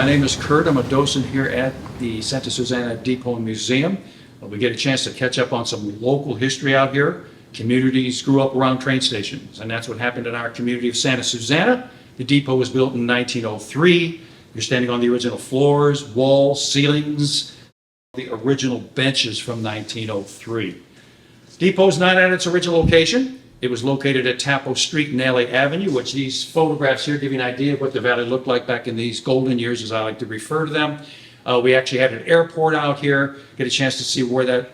My name is Curt. I'm a docent here at the Santa Susana Depot Museum. We get a chance to catch up on some local history out here. Communities grew up around train stations, and that's what happened in our community of Santa Susana. The depot was built in 1903. You're standing on the original floors, walls, ceilings, the original benches from 1903. Depot's not at its original location. It was located at Tapo Street and LA Avenue, which these photographs here give you an idea of what the valley looked like back in these golden years, as I like to refer to them. We actually had an airport out here, get a chance to see where that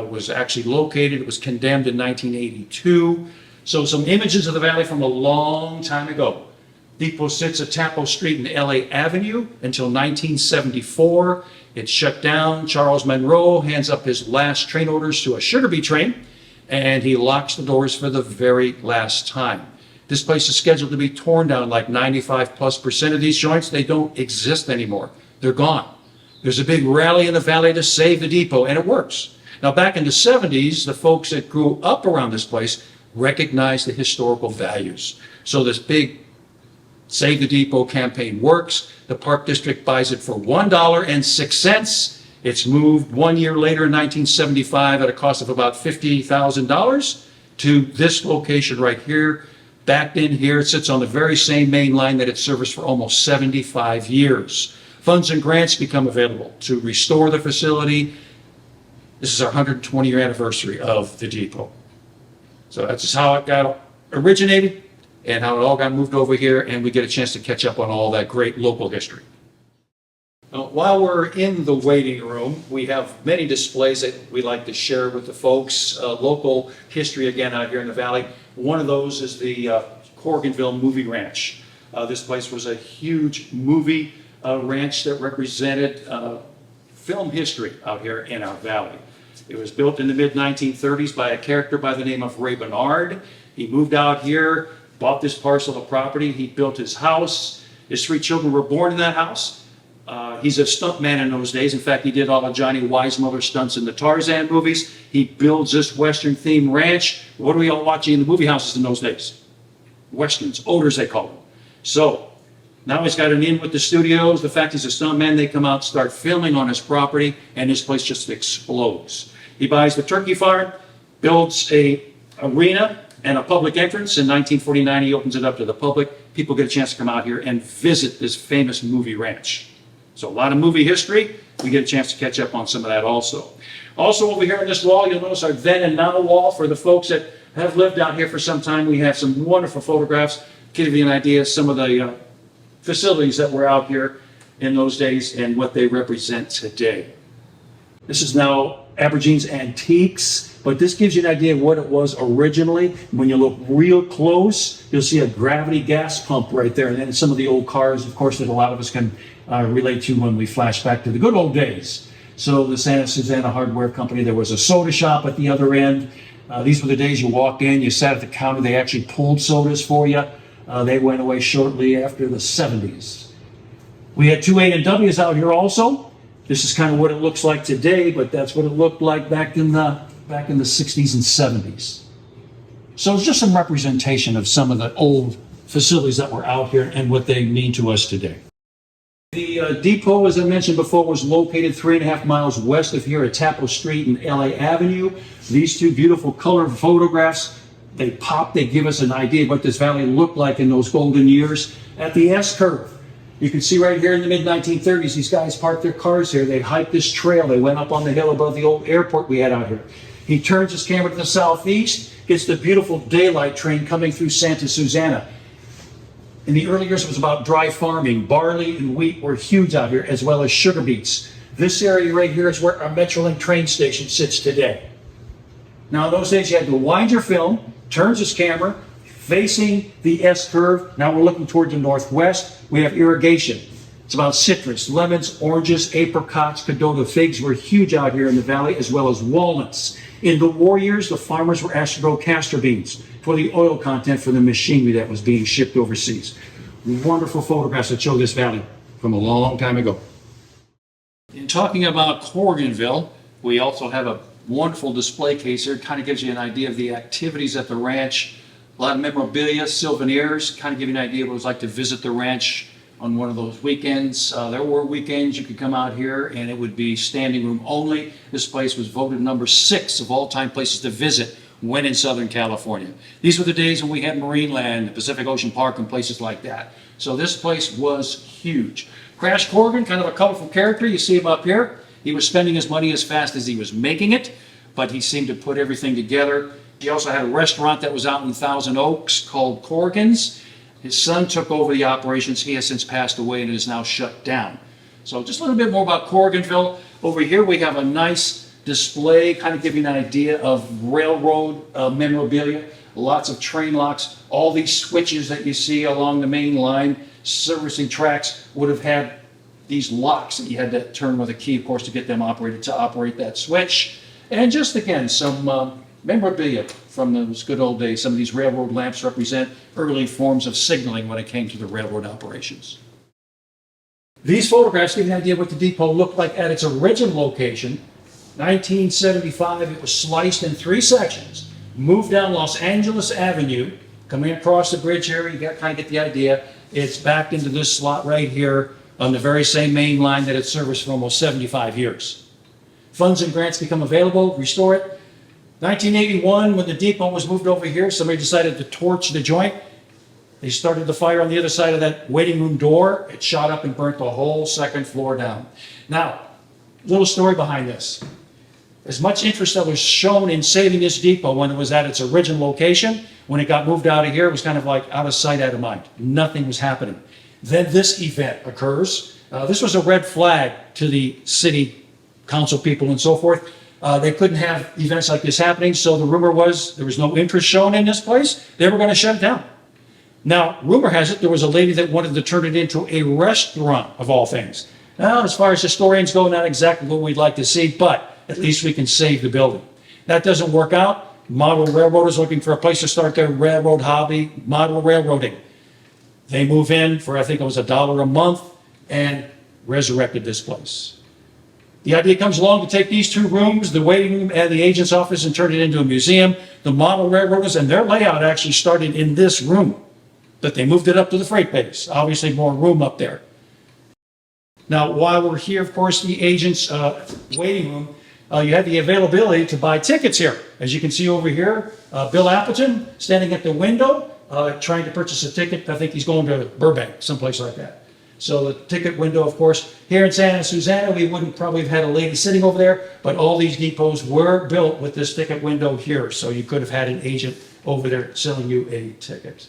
was actually located. It was condemned in 1982. So some images of the valley from a long time ago. Depot sits at Tapo Street and LA Avenue until 1974. It's shut down. Charles Monroe hands up his last train orders to a sugar beet train, and he locks the doors for the very last time. This place is scheduled to be torn down. Like 95+% of these joints, they don't exist anymore. They're gone. There's a big rally in the valley to save the depot, and it works. Now, back in the 70s, the folks that grew up around this place recognized the historical values. So this big Save the Depot campaign works. The Park District buys it for $1.06. It's moved 1 year later in 1975 at a cost of about $50,000 to this location right here. Back in here, it sits on the very same main line that it serviced for almost 75 years. Funds and grants become available to restore the facility. This is our 120-year anniversary of the depot. So that's just how it got originated and how it all got moved over here, and we get a chance to catch up on all that great local history. While we're in the waiting room, we have many displays that we like to share with the folks. Local history again out here in the valley. One of those is the Corriganville Movie Ranch. This place was a huge movie ranch that represented film history out here in our valley. It was built in the mid-1930s by a character by the name of Ray Bernard. He moved out here, bought this parcel of property. He built his house. His 3 children were born in that house. He's a stunt man in those days. In fact, he did all of Johnny Weissmuller's stunts in the Tarzan movies. He builds this Western-themed ranch. What are we all watching in the movie houses in those days? Westerns, odors they call them. So now he's got an in with the studios. The fact he's a stunt man, they come out, start filming on his property, and this place just explodes. He buys the turkey farm, builds a arena and a public entrance. In 1949, he opens it up to the public. People get a chance to come out here and visit this famous movie ranch. So a lot of movie history. We get a chance to catch up on some of that also. Also over here on this wall, you'll notice our then and now wall. For the folks that have lived out here for some time, we have some wonderful photographs. Give you an idea of some of the facilities that were out here in those days and what they represent today. This is now Abergene's Antiques, but this gives you an idea of what it was originally. When you look real close, you'll see a gravity gas pump right there, and then some of the old cars, of course, that a lot of us can relate to when we flash back to the good old days. So the Santa Susana Hardware Company, there was a soda shop at the other end. These were the days you walked in, you sat at the counter, they actually pulled sodas for you. They went away shortly after the 70s. We had 2 A&Ws out here also. This is kind of what it looks like today, but that's what it looked like back in the 60s and 70s. So it's just some representation of some of the old facilities that were out here and what they mean to us today. The depot, as I mentioned before, was located 3.5 miles west of here at Tapo Street and LA Avenue. These 2 beautiful color photographs, they pop, they give us an idea of what this valley looked like in those golden years. At the S-curve, you can see right here in the mid-1930s, these guys parked their cars here. They hiked this trail. They went up on the hill above the old airport we had out here. He turns his camera to the southeast, gets the beautiful daylight train coming through Santa Susana. In the early years, it was about dry farming. Barley and wheat were huge out here, as well as sugar beets. This area right here is where our Metrolink train station sits today. Now, in those days, you had to wind your film, turns his camera, facing the S-curve. Now we're looking toward the northwest. We have irrigation. It's about citrus, lemons, oranges, apricots, Cadota figs were huge out here in the valley, as well as walnuts. In the war years, the farmers were asked to grow castor beans for the oil content for the machinery that was being shipped overseas. Wonderful photographs that show this valley from a long time ago. In talking about Corriganville, we also have a wonderful display case here. It kind of gives you an idea of the activities at the ranch. A lot of memorabilia, souvenirs, kind of give you an idea of what it was like to visit the ranch on one of those weekends. There were weekends you could come out here and it would be standing room only. This place was voted number 6 of all-time places to visit when in Southern California. These were the days when we had Marineland, the Pacific Ocean Park, and places like that. So this place was huge. Crash Corrigan, kind of a colorful character. You see him up here. He was spending his money as fast as he was making it, but he seemed to put everything together. He also had a restaurant that was out in Thousand Oaks called Corrigan's. His son took over the operations. He has since passed away and is now shut down. So just a little bit more about Corriganville. Over here we have a nice display, kind of give you an idea of railroad memorabilia. Lots of train locks. All these switches that you see along the main line, servicing tracks, would have had these locks that you had to turn with a key, of course, to get them operated, to operate that switch. And just again, some memorabilia from those good old days. Some of these railroad lamps represent early forms of signaling when it came to the railroad operations. These photographs give you an idea of what the depot looked like at its original location. 1975, it was sliced in 3 sections, moved down Los Angeles Avenue, coming across the bridge here, you kind of get the idea. It's backed into this slot right here on the very same main line that it serviced for almost 75 years. Funds and grants become available, restore it. 1981, when the depot was moved over here, somebody decided to torch the joint. They started the fire on the other side of that waiting room door. It shot up and burnt the whole 2nd floor down. Now, little story behind this. As much interest that was shown in saving this depot when it was at its original location, when it got moved out of here, it was kind of like out of sight, out of mind. Nothing was happening. Then this event occurs. This was a red flag to the city council people and so forth. They couldn't have events like this happening, so the rumor was there was no interest shown in this place. They were going to shut it down. Now, rumor has it there was a lady that wanted to turn it into a restaurant, of all things. Now, as far as historians go, not exactly what we'd like to see, but at least we can save the building. That doesn't work out. Model railroaders looking for a place to start their railroad hobby, model railroading. They move in for, I think it was $1 a month, and resurrected this place. The idea comes along to take these 2 rooms, the waiting room and the agent's office, and turn it into a museum. The model railroaders and their layout actually started in this room, but they moved it up to the freight base. Obviously more room up there. Now, while we're here, of course, the agent's waiting room, you have the availability to buy tickets here. As you can see over here, Bill Appleton standing at the window, trying to purchase a ticket. I think he's going to Burbank, someplace like that. So the ticket window, of course, here in Santa Susana, we wouldn't probably have had a lady sitting over there, but all these depots were built with this ticket window here. So you could have had an agent over there selling you a ticket.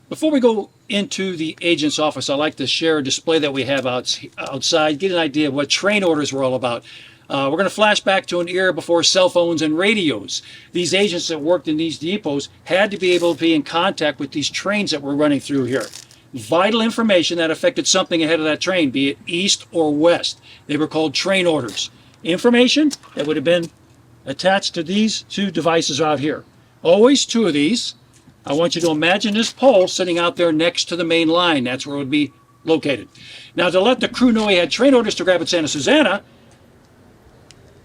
Before we go into the agent's office, I'd like to share a display that we have outside, get an idea of what train orders were all about. We're going to flash back to an era before cell phones and radios. These agents that worked in these depots had to be able to be in contact with these trains that were running through here. Vital information that affected something ahead of that train, be it east or west. They were called train orders. Information that would have been attached to these 2 devices out here. Always 2 of these. I want you to imagine this pole sitting out there next to the main line. That's where it would be located. Now, to let the crew know he had train orders to grab at Santa Susana,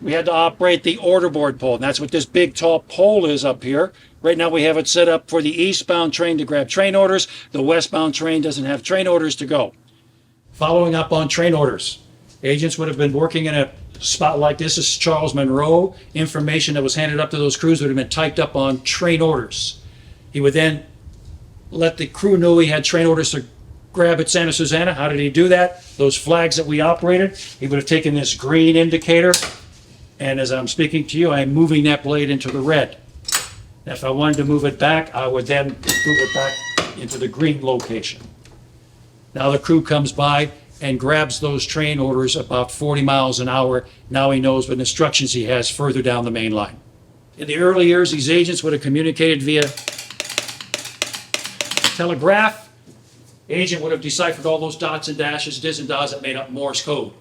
we had to operate the order board pole. And that's what this big tall pole is up here. Right now we have it set up for the eastbound train to grab train orders. The westbound train doesn't have train orders to go. Following up on train orders, agents would have been working in a spot like this. This is Charles Monroe. Information that was handed up to those crews would have been typed up on train orders. He would then let the crew know he had train orders to grab at Santa Susana. How did he do that? Those flags that we operated, he would have taken this green indicator, and as I'm speaking to you, I'm moving that blade into the red. If I wanted to move it back, I would then move it back into the green location. Now the crew comes by and grabs those train orders about 40 miles an hour. Now he knows what instructions he has further down the main line. In the early years, these agents would have communicated via telegraph. Agent would have deciphered all those dots and dashes, dis and das that made up Morse code.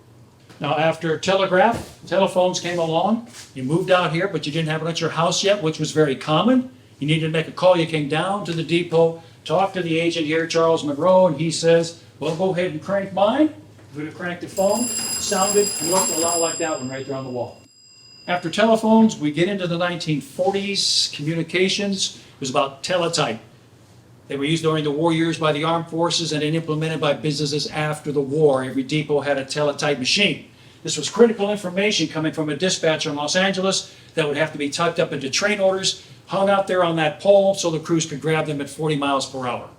Now, after telegraph, telephones came along. You moved out here, but you didn't have it at your house yet, which was very common. You needed to make a call. You came down to the depot, talked to the agent here, Charles Monroe, and he says, well, go ahead and crank mine. We would have cranked the phone, sounded, and looked a lot like that one right there on the wall. After telephones, we get into the 1940s. Communications was about teletype. They were used during the war years by the armed forces and then implemented by businesses after the war. Every depot had a teletype machine. This was critical information coming from a dispatcher in Los Angeles that would have to be typed up into train orders, hung out there on that pole so the crews could grab them at 40 miles per hour.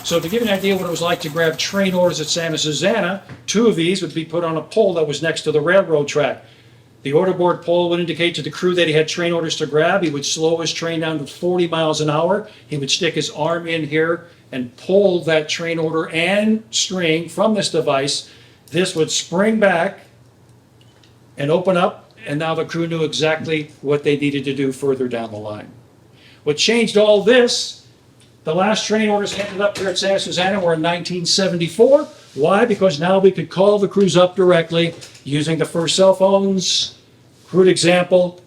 So to give you an idea what it was like to grab train orders at Santa Susana, 2 of these would be put on a pole that was next to the railroad track. The order board pole would indicate to the crew that he had train orders to grab. He would slow his train down to 40 miles an hour. He would stick his arm in here and pull that train order and string from this device. This would spring back and open up, and now the crew knew exactly what they needed to do further down the line. What changed all this, the last train orders handed up here at Santa Susana were in 1974. Why? Because now we could call the crews up directly using the first cell phones. Crude example,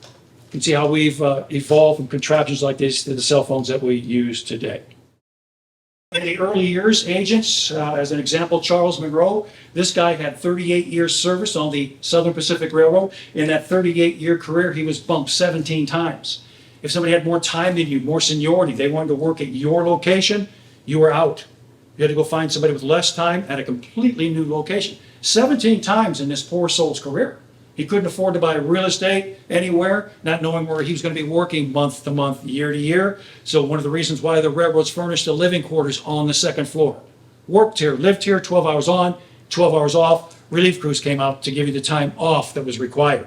you can see how we've evolved from contraptions like this to the cell phones that we use today. In the early years, agents, as an example, Charles Monroe, this guy had 38 years service on the Southern Pacific Railroad. In that 38-year career, he was bumped 17 times. If somebody had more time than you, more seniority, they wanted to work at your location, you were out. You had to go find somebody with less time at a completely new location. 17 times in this poor soul's career. He couldn't afford to buy real estate anywhere, not knowing where he was going to be working month to month, year to year. So one of the reasons why the railroads furnished the living quarters on the second floor. Worked here, lived here, 12 hours on, 12 hours off. Relief crews came out to give you the time off that was required.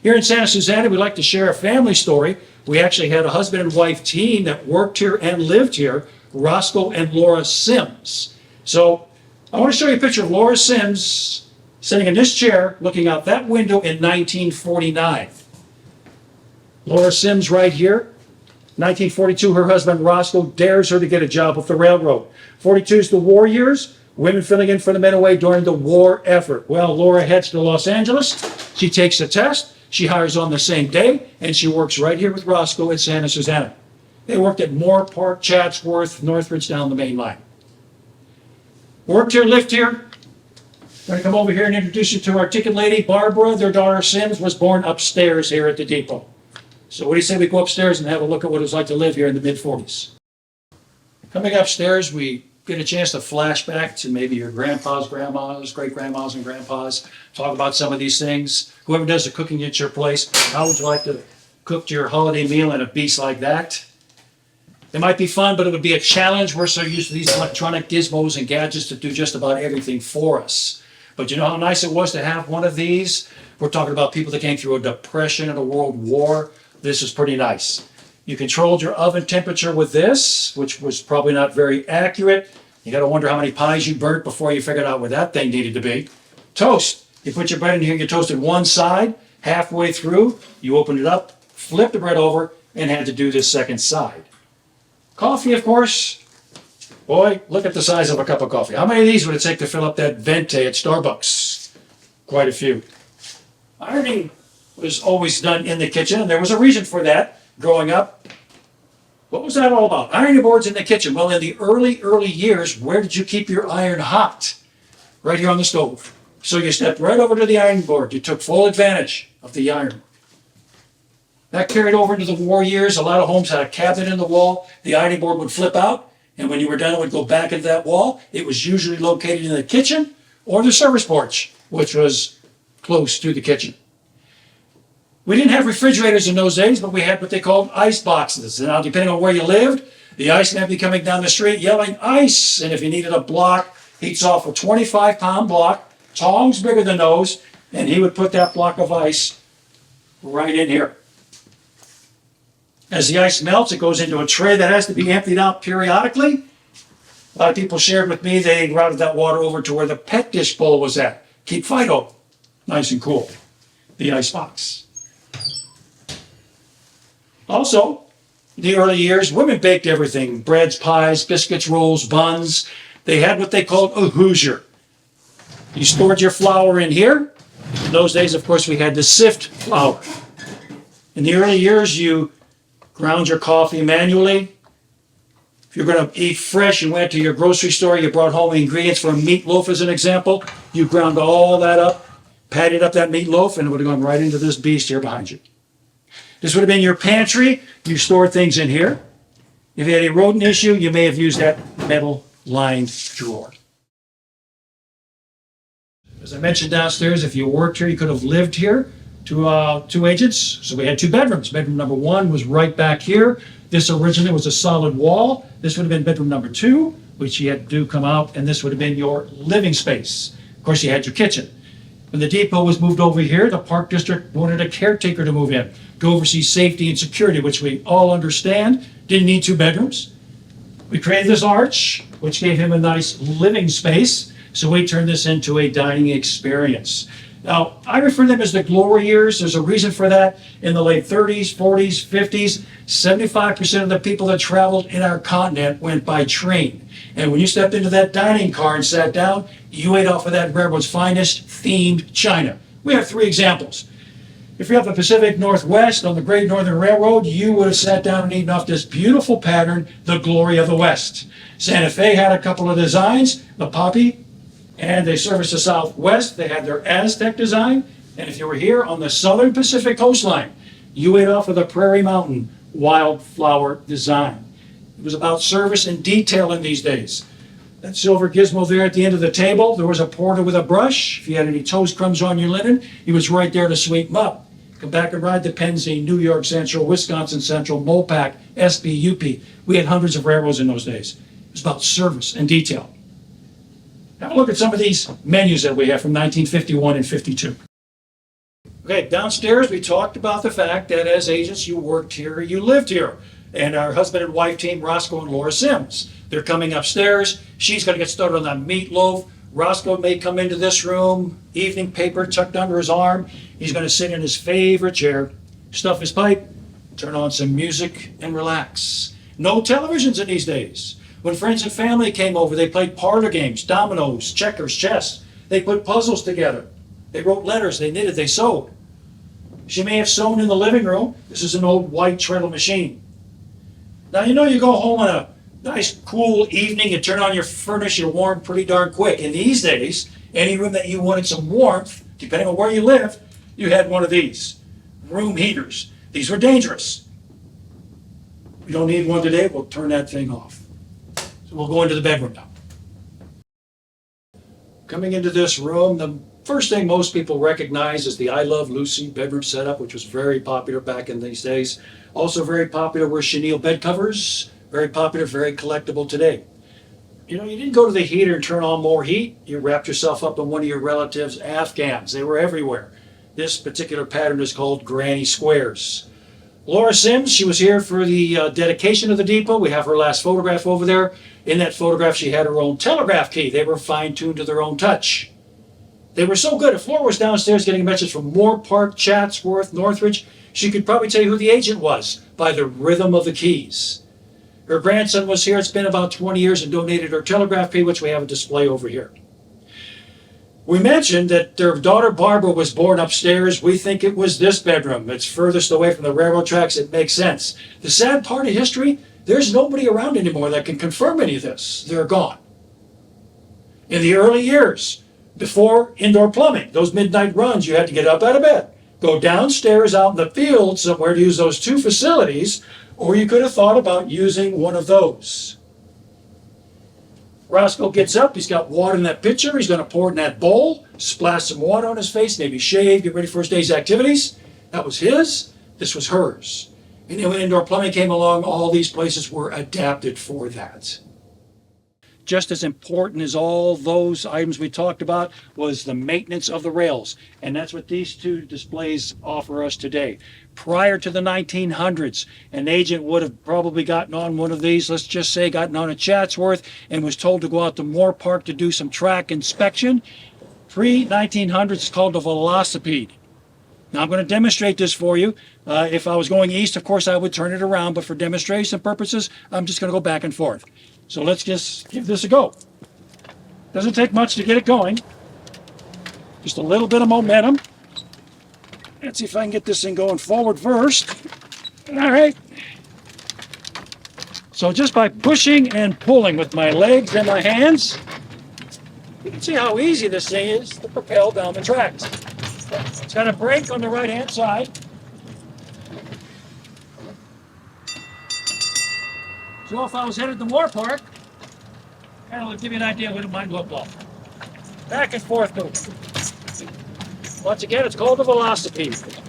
Here in Santa Susana, we like to share a family story. We actually had a husband and wife team that worked here and lived here, Roscoe and Laura Sims. So I want to show you a picture of Laura Sims sitting in this chair, looking out that window in 1949. Laura Sims right here. 1942, her husband Roscoe dares her to get a job with the railroad. 42 is the war years, women filling in for the men away during the war effort. Well, Laura heads to Los Angeles. She takes the test. She hires on the same day, and she works right here with Roscoe at Santa Susana. They worked at Moore Park, Chatsworth, Northridge down the main line. Worked here, lived here. I'm going to come over here and introduce you to our ticket lady, Barbara. Their daughter, Sims, was born upstairs here at the depot. So what do you say we go upstairs and have a look at what it was like to live here in the mid-40s? Coming upstairs, we get a chance to flash back to maybe your grandpas, grandmas, great-grandmas, and grandpas. Talk about some of these things. Whoever does the cooking at your place, how would you like to cook your holiday meal in a beast like that? It might be fun, but it would be a challenge. We're so used to these electronic gizmos and gadgets to do just about everything for us. But you know how nice it was to have one of these? We're talking about people that came through a depression and a world war. This is pretty nice. You controlled your oven temperature with this, which was probably not very accurate. You got to wonder how many pies you burnt before you figured out where that thing needed to be. Toast. You put your bread in here, you toasted one side. Halfway through, you opened it up, flipped the bread over, and had to do this second side. Coffee, of course. Boy, look at the size of a cup of coffee. How many of these would it take to fill up that venti at Starbucks? Quite a few. Ironing was always done in the kitchen, and there was a reason for that growing up. What was that all about? Ironing boards in the kitchen. Well, in the early years, where did you keep your iron hot? Right here on the stove. So you stepped right over to the ironing board. You took full advantage of the iron. That carried over into the war years. A lot of homes had a cabinet in the wall. The ironing board would flip out. And when you were done, it would go back into that wall. It was usually located in the kitchen or the service porch, which was close to the kitchen. We didn't have refrigerators in those days, but we had what they called ice boxes. And now, depending on where you lived, the iceman would be coming down the street yelling, "Ice!" And if you needed a block, he'd off a 25-pound block, tongs bigger than those, and he would put that block of ice right in here. As the ice melts, it goes into a tray that has to be emptied out periodically. A lot of people shared with me they routed that water over to where the pet dish bowl was at. Keep Fido nice and cool. The ice box. Also, in the early years, women baked everything. Breads, pies, biscuits, rolls, buns. They had what they called a Hoosier. You stored your flour in here. In those days, of course, we had to sift flour. In the early years, you ground your coffee manually. If you're going to eat fresh, you went to your grocery store, you brought home ingredients for a meatloaf as an example. You ground all that up, patted up that meatloaf, and it would have gone right into this beast here behind you. This would have been your pantry. You stored things in here. If you had a rodent issue, you may have used that metal-lined drawer. As I mentioned downstairs, if you worked here, you could have lived here. Two agents. So we had two bedrooms. Bedroom number one was right back here. This originally was a solid wall. This would have been bedroom number two, which you had to do come out, and this would have been your living space. Of course, you had your kitchen. When the depot was moved over here, the Park District wanted a caretaker to move in to oversee safety and security, which we all understand. Didn't need two bedrooms. We created this arch, which gave him a nice living space, so we turned this into a dining experience. Now, I refer to them as the glory years. There's a reason for that. In the late 30s, 40s, 50s, 75% of the people that traveled in our continent went by train. And when you stepped into that dining car and sat down, you ate off of that railroad's finest themed china. We have three examples. If you're up the Pacific Northwest on the Great Northern Railroad, you would have sat down and eaten off this beautiful pattern, the Glory of the West. Santa Fe had a couple of designs, the poppy, and they serviced the Southwest. They had their Aztec design. And if you were here on the Southern Pacific coastline, you ate off of the Prairie Mountain wildflower design. It was about service and detail in these days. That silver gizmo there at the end of the table, there was a porter with a brush. If you had any toast crumbs on your linen, he was right there to sweep them up. Come back and ride the Pennsy, New York Central, Wisconsin Central, MoPac, SB, UP. We had hundreds of railroads in those days. It was about service and detail. Have a look at some of these menus that we have from 1951 and 52. Okay, downstairs we talked about the fact that as agents you worked here, you lived here. And our husband and wife team, Roscoe and Laura Sims, they're coming upstairs. She's going to get started on that meatloaf. Roscoe may come into this room, evening paper tucked under his arm. He's going to sit in his favorite chair, stuff his pipe, turn on some music, and relax. No televisions in these days. When friends and family came over, they played parlor games, dominoes, checkers, chess. They put puzzles together. They wrote letters, they knitted, they sewed. She may have sewn in the living room. This is an old white treadle machine. Now, you know you go home on a nice, cool evening, you turn on your furnace, you're warm pretty darn quick. In these days, any room that you wanted some warmth, depending on where you lived, you had one of these room heaters. These were dangerous. We don't need one today, we'll turn that thing off. So we'll go into the bedroom now. Coming into this room, the first thing most people recognize is the I Love Lucy bedroom setup, which was very popular back in these days. Also very popular were chenille bed covers. Very popular, very collectible today. You know, you didn't go to the heater and turn on more heat. You wrapped yourself up in one of your relatives' Afghans. They were everywhere. This particular pattern is called Granny Squares. Laura Sims, she was here for the dedication of the depot. We have her last photograph over there. In that photograph, she had her own telegraph key. They were fine-tuned to their own touch. They were so good. If Laura was downstairs getting a message from Moore Park, Chatsworth, Northridge, she could probably tell you who the agent was by the rhythm of the keys. Her grandson was here. It's been about 20 years and donated her telegraph key, which we have a display over here. We mentioned that their daughter Barbara was born upstairs. We think it was this bedroom. It's furthest away from the railroad tracks. It makes sense. The sad part of history, there's nobody around anymore that can confirm any of this. They're gone. In the early years, before indoor plumbing, those midnight runs, you had to get up out of bed, go downstairs out in the field somewhere to use those two facilities, or you could have thought about using one of those. Roscoe gets up, he's got water in that pitcher, he's going to pour it in that bowl, splash some water on his face, maybe shave, get ready for his day's activities. That was his, this was hers. And then when indoor plumbing came along, all these places were adapted for that. Just as important as all those items we talked about was the maintenance of the rails. And that's what these two displays offer us today. Prior to the 1900s, an agent would have probably gotten on one of these, let's just say gotten on a Chatsworth, and was told to go out to Moore Park to do some track inspection. Pre-1900s, it's called a velocipede. Now I'm going to demonstrate this for you. If I was going east, of course, I would turn it around, but for demonstration purposes, I'm just going to go back and forth. So let's just give this a go. Doesn't take much to get it going. Just a little bit of momentum. Let's see if I can get this thing going forward first. All right. So just by pushing and pulling with my legs and my hands, you can see how easy this thing is to propel down the tracks. got a brake on the right-hand side. So if I was headed to Moore Park, kind of give you an idea of what it might look like. Back and forth moving. Once again, it's called the velocipede.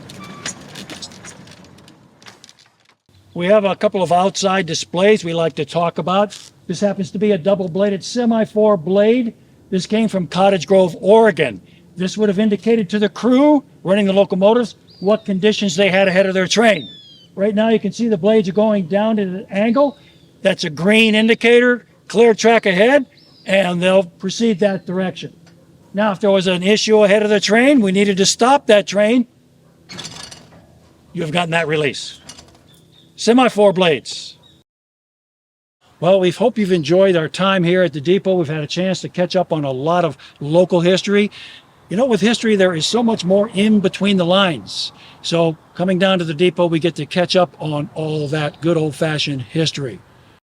We have a couple of outside displays we like to talk about. This happens to be a double-bladed semi-4 blade. This came from Cottage Grove, Oregon. This would have indicated to the crew running the locomotives what conditions they had ahead of their train. Right now you can see the blades are going down at an angle. That's a green indicator, clear track ahead, and they'll proceed that direction. Now, if there was an issue ahead of the train, we needed to stop that train, you have gotten that release. Semi-4 blades. Well, we hope you've enjoyed our time here at the depot. We've had a chance to catch up on a lot of local history. You know, with history, there is so much more in between the lines. So coming down to the depot, we get to catch up on all that good old-fashioned history.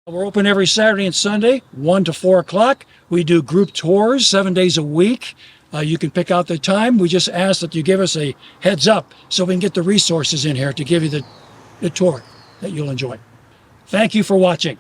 We're open every Saturday and Sunday, 1 to 4 o'clock. We do group tours 7 days a week. You can pick out the time. We just ask that you give us a heads up so we can get the resources in here to give you the tour that you'll enjoy. Thank you for watching.